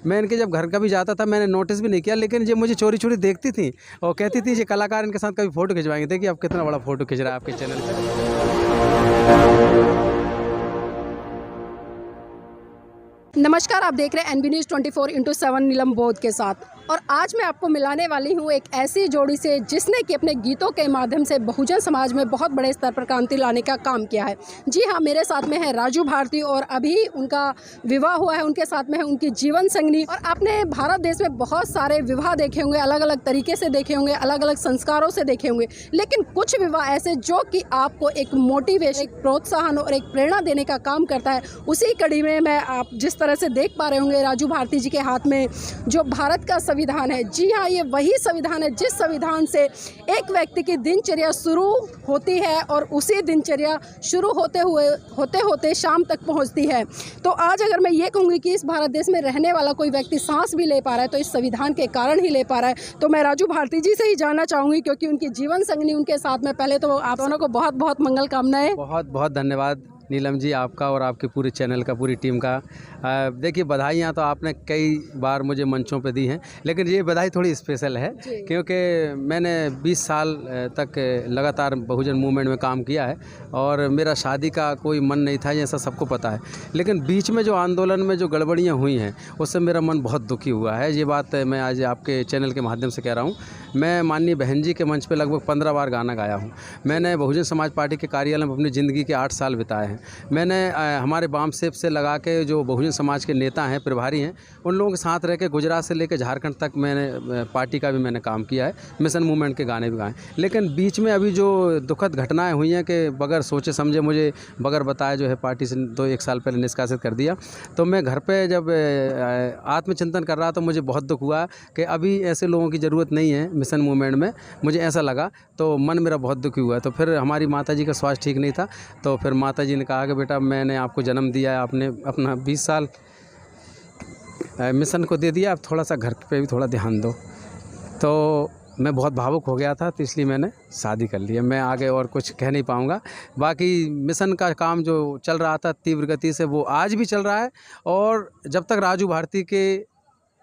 मैं इनके जब घर कभी जाता था मैंने नोटिस भी नहीं किया, लेकिन ये मुझे चोरी चोरी देखती थी और कहती थी ये कलाकार इनके साथ कभी फ़ोटो खिंचवाएंगे। देखिए आप कितना बड़ा फ़ोटो खिंच रहा है आपके चैनल पर। नमस्कार, आप देख रहे हैं एनबी न्यूज़ 24/7 नीलम बोध के साथ। और आज मैं आपको मिलाने वाली हूँ एक ऐसी जोड़ी से जिसने कि अपने गीतों के माध्यम से बहुजन समाज में बहुत बड़े स्तर पर क्रांति लाने का काम किया है। जी हाँ, मेरे साथ में है राजू भारती और अभी उनका विवाह हुआ है, उनके साथ में है उनकी जीवन संगनी। और आपने भारत देश में बहुत सारे विवाह देखे होंगे, अलग अलग तरीके से देखे होंगे, अलग अलग संस्कारों से देखे होंगे, लेकिन कुछ विवाह ऐसे जो कि आपको एक मोटिवेशन, एक प्रोत्साहन और एक प्रेरणा देने का काम करता है। उसी कड़ी में मैं आप जिस तरह से देख पा रहे होंगे राजू भारती जी के हाथ में जो भारत का संविधान है। जी हाँ, ये वही संविधान है जिस संविधान से एक व्यक्ति की दिनचर्या शुरू होती है और उसी दिनचर्या शुरू होते शाम तक पहुंचती है। तो आज अगर मैं ये कहूँगी कि इस भारत देश में रहने वाला कोई व्यक्ति सांस भी ले पा रहा है तो इस संविधान के कारण ही ले पा रहा है। तो मैं राजू भारती जी से ही जानना चाहूँगी, क्योंकि उनकी जीवन संगनी उनके साथ में। पहले तो आप दोनों को बहुत बहुत मंगल कामनाएं। बहुत बहुत धन्यवाद नीलम जी, आपका और आपके पूरे चैनल का, पूरी टीम का। देखिए बधाइयाँ तो आपने कई बार मुझे मंचों पे दी हैं, लेकिन ये बधाई थोड़ी स्पेशल है क्योंकि मैंने 20 साल तक लगातार बहुजन मूवमेंट में काम किया है और मेरा शादी का कोई मन नहीं था, ये ऐसा सबको पता है। लेकिन बीच में जो आंदोलन में जो गड़बड़ियाँ हुई हैं उससे मेरा मन बहुत दुखी हुआ है। ये बात मैं आज आपके चैनल के माध्यम से कह रहा हूँ। मैं माननीय बहन जी के मंच पे लगभग 15 बार गाना गाया हूँ। मैंने बहुजन समाज पार्टी के कार्यालय में अपनी ज़िंदगी के 8 साल बिताए हैं। मैंने हमारे बाम सेप से लगा के जो बहुजन समाज के नेता हैं, प्रभारी हैं, उन लोगों के साथ रह के गुजरात से लेकर झारखंड तक मैंने पार्टी का भी मैंने काम किया है। मिशन मूवमेंट के गाने भी गाए। लेकिन बीच में अभी जो दुखद घटनाएं हुई हैं कि बगैर सोचे समझे मुझे बगैर बताए जो है पार्टी से 1 साल पहले निष्कासित कर दिया। तो मैं घर पे जब आत्मचिंतन कर रहा तो मुझे बहुत दुख हुआ कि अभी ऐसे लोगों की ज़रूरत नहीं है मिशन मूवमेंट में, मुझे ऐसा लगा। तो मन मेरा बहुत दुखी हुआ। तो फिर हमारी माता जी का स्वास्थ्य ठीक नहीं था, तो फिर माता जी ने कहा कि बेटा मैंने आपको जन्म दिया है, आपने अपना 20 साल मिशन को दे दिया, अब थोड़ा सा घर पे भी थोड़ा ध्यान दो। तो मैं बहुत भावुक हो गया था, तो इसलिए मैंने शादी कर लिया। मैं आगे और कुछ कह नहीं पाऊँगा। बाकी मिशन का काम जो चल रहा था तीव्र गति से, वो आज भी चल रहा है। और जब तक राजू भारती के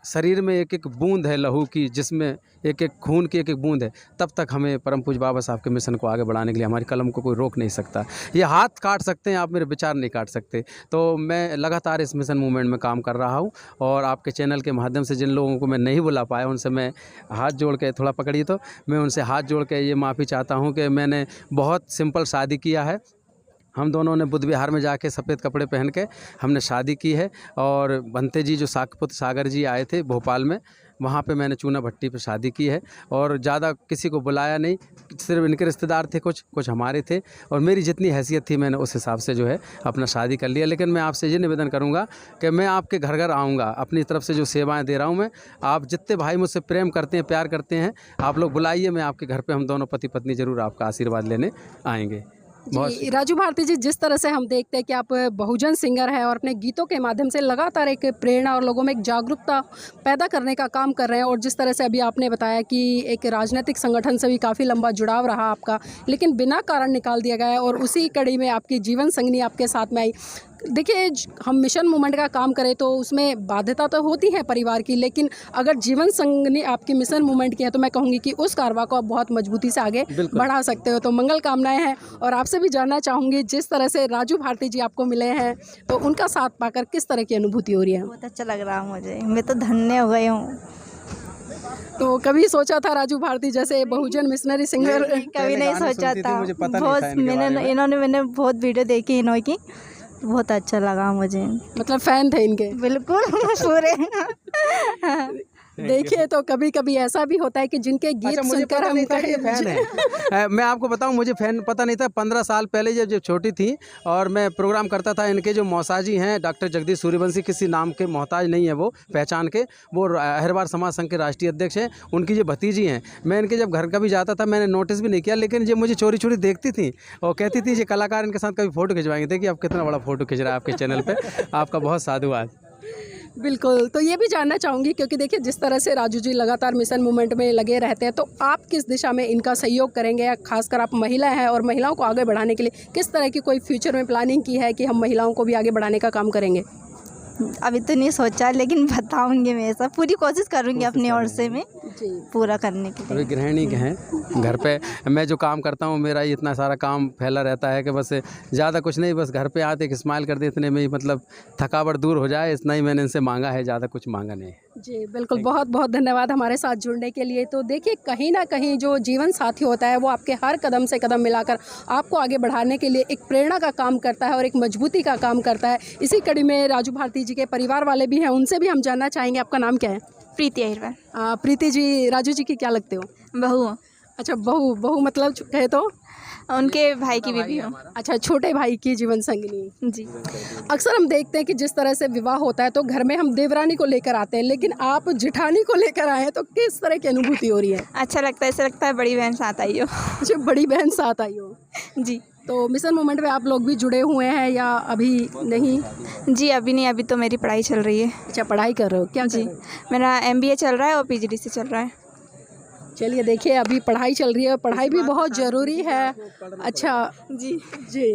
शरीर में एक एक बूंद है लहू की, जिसमें एक एक खून की एक एक बूंद है, तब तक हमें परम पूज्य बाबा साहब के मिशन को आगे बढ़ाने के लिए हमारी कलम को कोई रोक नहीं सकता। ये हाथ काट सकते हैं आप, मेरे विचार नहीं काट सकते। तो मैं लगातार इस मिशन मूवमेंट में काम कर रहा हूँ और आपके चैनल के माध्यम से जिन लोगों को मैं नहीं बुला पाया उनसे मैं हाथ जोड़ के, थोड़ा पकड़िए, तो मैं उनसे हाथ जोड़ के ये माफ़ी चाहता हूँ कि मैंने बहुत सिंपल शादी किया है। हम दोनों ने बुद्ध विहार में जाके सफ़ेद कपड़े पहन के हमने शादी की है। और बनते जी जो साकपुत्र सागर जी आए थे भोपाल में, वहाँ पे मैंने चूना भट्टी पे शादी की है। और ज़्यादा किसी को बुलाया नहीं, सिर्फ इनके रिश्तेदार थे, कुछ हमारे थे, और मेरी जितनी हैसियत थी मैंने उस हिसाब से जो है अपना शादी कर लिया। लेकिन मैं आपसे ये निवेदन करूँगा कि मैं आपके घर घर आऊँगा, अपनी तरफ से जो सेवाएँ दे रहा हूँ मैं, आप जितने भाई मुझसे प्रेम करते हैं, प्यार करते हैं, आप लोग बुलाइए, मैं आपके घर पर, हम दोनों पति पत्नी ज़रूर आपका आशीर्वाद लेने आएँगे। जी राजू भारती जी, जिस तरह से हम देखते हैं कि आप बहुजन सिंगर हैं और अपने गीतों के माध्यम से लगातार एक प्रेरणा और लोगों में एक जागरूकता पैदा करने का काम कर रहे हैं, और जिस तरह से अभी आपने बताया कि एक राजनीतिक संगठन से भी काफ़ी लंबा जुड़ाव रहा आपका, लेकिन बिना कारण निकाल दिया गया है और उसी कड़ी में आपकी जीवन संगनी आपके साथ में आई। देखिए, हम मिशन मूवमेंट का काम करें तो उसमें बाध्यता तो होती है परिवार की, लेकिन अगर जीवन संगनी आपकी मिशन मूवमेंट की है तो मैं कहूँगी कि उस कारवा को आप बहुत मजबूती से आगे बढ़ा सकते हो। तो मंगल कामनाएं हैं। और आपसे भी जानना चाहूँगी, जिस तरह से राजू भारती जी आपको मिले हैं तो उनका साथ पाकर किस तरह की अनुभूति हो रही है? बहुत अच्छा लग रहा है मुझे, मैं तो धन्य हो गई हूँ। तो कभी सोचा था राजू भारती जैसे बहुजन मिशनरी सिंगर? कभी नहीं सोचा था। बहुत मैंने बहुत वीडियो देखी इन्हों की, बहुत अच्छा लगा मुझे। मतलब फैन थे इनके? बिल्कुल पूरे। देखिए, तो कभी कभी ऐसा भी होता है कि जिनके गीत सुनकर हम फैन है। मैं आपको बताऊं, मुझे फैन पता नहीं था। 15 साल पहले जब छोटी थी और मैं प्रोग्राम करता था, इनके जो मौसाजी हैं डॉक्टर जगदीश सूर्यवंशी, किसी नाम के मोहताज नहीं है वो पहचान के, वो अहिरवार समाज संघ के राष्ट्रीय अध्यक्ष हैं, उनकी जो भतीजी हैं। मैं इनके जब घर कभी जाता था मैंने नोटिस भी नहीं किया, लेकिन ये मुझे चोरी चोरी देखती थी और कहती थी ये कलाकार इनके साथ कभी फ़ोटो खिंचवाएंगे। देखिए आप कितना बड़ा फ़ोटो खिंच रहा है आपके चैनल पर। आपका बहुत साधुवाद। बिल्कुल। तो ये भी जानना चाहूँगी, क्योंकि देखिए जिस तरह से राजू जी लगातार मिशन मूवमेंट में लगे रहते हैं, तो आप किस दिशा में इनका सहयोग करेंगे, या खासकर आप महिला हैं और महिलाओं को आगे बढ़ाने के लिए किस तरह की कोई फ्यूचर में प्लानिंग की है कि हम महिलाओं को भी आगे बढ़ाने का काम करेंगे? अभी तो नहीं सोचा, लेकिन बताऊंगी मैं, ऐसा पूरी कोशिश करूंगी अपनी ओर से मैं पूरा करने के लिए। अभी गृहिणी के हैं घर पे, मैं जो काम करता हूँ मेरा ही इतना सारा काम फैला रहता है कि बस ज़्यादा कुछ नहीं, बस घर पे आते एक स्माइल कर दे, इतने में ही मतलब थकावट दूर हो जाए, इतना ही मैंने इनसे मांगा है, ज़्यादा कुछ मांगा नहीं है। जी बिल्कुल, बहुत बहुत धन्यवाद हमारे साथ जुड़ने के लिए। तो देखिए, कहीं ना कहीं जो जीवन साथी होता है वो आपके हर कदम से कदम मिलाकर आपको आगे बढ़ाने के लिए एक प्रेरणा का काम करता है और एक मजबूती का काम करता है। इसी कड़ी में राजू भारती जी के परिवार वाले भी हैं, उनसे भी हम जानना चाहेंगे। आपका नाम क्या है? प्रीति अहिरवार। प्रीति जी, राजू जी की क्या लगते हो? बहू। अच्छा, बहू मतलब कहे तो उनके भाई की बीवी हूँ। अच्छा, छोटे भाई की जीवन संगिनी। जी। अक्सर हम देखते हैं कि जिस तरह से विवाह होता है तो घर में हम देवरानी को लेकर आते हैं, लेकिन आप जिठानी को लेकर आए हैं, तो किस तरह की अनुभूति हो रही है? अच्छा लगता है, ऐसा लगता है बड़ी बहन साथ आई हो। अच्छा, बड़ी बहन साथ आई हो। जी। तो मिशन मूवमेंट में आप लोग भी जुड़े हुए हैं या अभी नहीं? जी अभी नहीं, अभी तो मेरी पढ़ाई चल रही है। अच्छा, पढ़ाई कर रहे हो? क्या जी, कर रहे हो? मेरा MBA चल रहा है और PGDC चल रहा है। चलिए, देखिए अभी पढ़ाई चल रही है, पढ़ाई भी बहुत ज़रूरी है। अच्छा जी जी,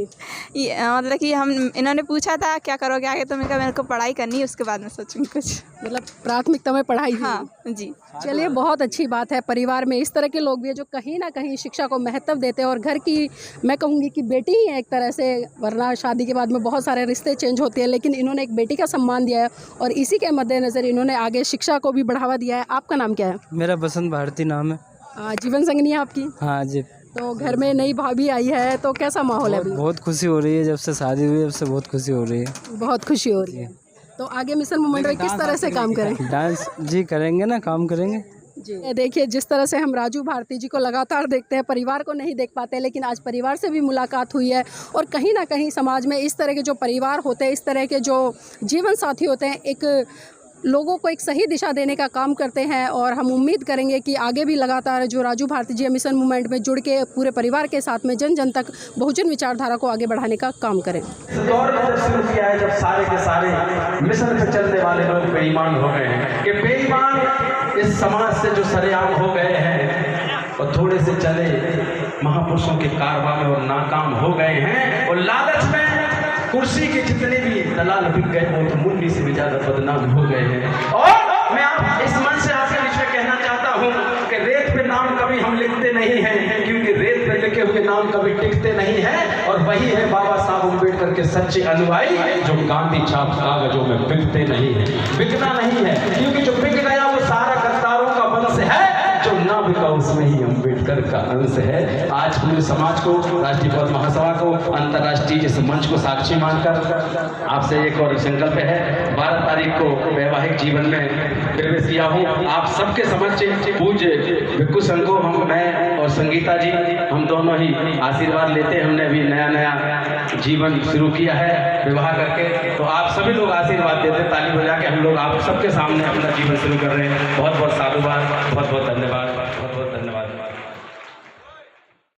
ये मतलब कि इन्होंने पूछा था क्या करोगे आगे, तो मैंने कहा मेरे को पढ़ाई करनी है, उसके बाद मैं सोचूंगी कुछ। मतलब प्राथमिकता में पढ़ाई है। हाँ जी। चलिए, बहुत अच्छी बात है। परिवार में इस तरह के लोग भी हैं जो कहीं ना कहीं शिक्षा को महत्व देते हैं और घर की, मैं कहूँगी कि बेटी ही है एक तरह से, वरना शादी के बाद में बहुत सारे रिश्ते चेंज होते हैं, लेकिन इन्होंने एक बेटी का सम्मान दिया है और इसी के मद्देनज़र इन्होंने आगे शिक्षा को भी बढ़ावा दिया है। आपका नाम क्या है? मेरा बसंत भारती नाम है। जीवन संगिनी है आपकी? हाँ जी। तो घर में नई भाभी आई है, तो कैसा माहौल है अभी? बहुत खुशी हो रही है, जब से शादी हुई जब से बहुत खुशी हो रही है। बहुत खुशी हो रही है। तो आगे मिशन मूवमेंट में किस तरह से काम करें? डांस जी करेंगे ना, काम करेंगे जी। देखिए, जिस तरह से हम राजू भारती जी को लगातार देखते हैं, परिवार को नहीं देख पाते, लेकिन आज परिवार से भी मुलाकात हुई है और कहीं ना कहीं समाज में इस तरह के जो परिवार होते हैं, इस तरह के जो जीवन साथी होते हैं, एक लोगों को एक सही दिशा देने का काम करते हैं और हम उम्मीद करेंगे कि आगे भी लगातार जो राजू भारती जी मिशन मूवमेंट में जुड़ के पूरे परिवार के साथ में जन जन तक बहुजन विचारधारा को आगे बढ़ाने का काम करें। दौर में जब शुरू किया है, जब सारे के सारे मिशन पे चलने वाले लोग बेईमान हो गए हैं, कि बेईमान इस समाज से जो सरेआम हो गए हैं और थोड़े से चले महापुरुषों के कारवां में और नाकाम हो गए हैं और लालच में कुर्सी के जितने भी दलाल बिक गए वो तो मुन्नी से भी ज्यादा बदनाम हो गए हैं। और मैं आप इस मन से आपके बीच में कहना चाहता हूँ कि रेत पे नाम कभी हम लिखते नहीं हैं, क्योंकि रेत पे लिखे हुए नाम कभी टिकते नहीं हैं। और वही है बाबा साहब अम्बेडकर के सच्चे अनुयायी, जो गांधी छाप कागजों में बिकते नहीं है, बिकना नहीं है, क्योंकि जो बिक गया वो सारा गद्दारों का वंश है, जो ना बिका उसमें ही अम्बेडकर का अंश है। आज पूरे समाज को, राष्ट्रीय पद महासभा को, अंतर्राष्ट्रीय इस मंच को साक्षी मानकर आपसे एक और संकल्प है। 12 तारीख को वैवाहिक जीवन में प्रवेश किया हूँ। आप सबके समक्ष पूज्य भिक्खु संघ को मैं और संगीता जी, हम दोनों ही आशीर्वाद लेते हैं। हमने अभी नया जीवन शुरू किया है विवाह करके, तो आप सभी लोग आशीर्वाद देते, ताली बजा के हम लोग आप सबके सामने अपना जीवन शुरू कर रहे हैं। बहुत बहुत साधुवाद, बहुत बहुत धन्यवाद।